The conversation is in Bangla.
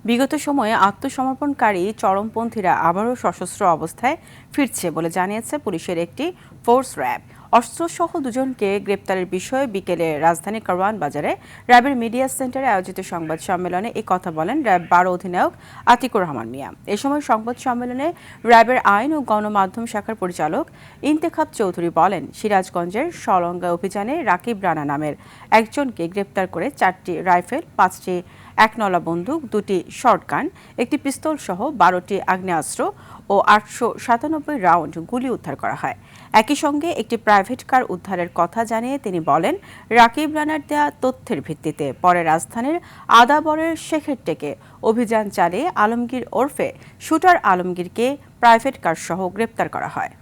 বিগত সময়ে আত্মসমর্পণকারী চরমপন্থীরা আবারও সশস্ত্র অবস্থায় ফিরছে বলে জানিয়েছে পুলিশের একটি ফোর্স র্যাব। অস্ত্রসহ দুজনকে গ্রেপ্তারের বিষয়ে বিকেলে রাজধানীর কারওয়ান বাজারে র্যাবের মিডিয়া সেন্টারে আয়োজিত সংবাদ সম্মেলনে এই কথা বলেন র্যাব 12 অধিনায়ক আতিকুর রহমান মিয়া। এ সময় সংবাদ সম্মেলনে র্যাবের আইন ও গণমাধ্যম শাখার পরিচালক ইন্তেখাব চৌধুরী বলেন, সিরাজগঞ্জের সলঙ্গা অভিযানে রাকিব রানা নামের একজনকে গ্রেপ্তার করে 4টি রাইফেল, 5টি একনলা বন্দুক, 2টি শর্টগান, একটি পিস্তল সহ 12টি আগ্নেয়াস্ত্র ও 897 রাউন্ড গুলি উদ্ধার করা হয়। একই সঙ্গে একটি প্রাইভেট কার উদ্ধারের কথা জানিয়ে তিনি বলেন, রাকিব রানার দেয়া তথ্যের ভিত্তিতে পরে রাজধানীর আদাবরের শেখের টেকে অভিযান চালিয়ে আলমগীর ওরফে শুটার আলমগীরকে প্রাইভেট কার সহ গ্রেপ্তার করা হয়।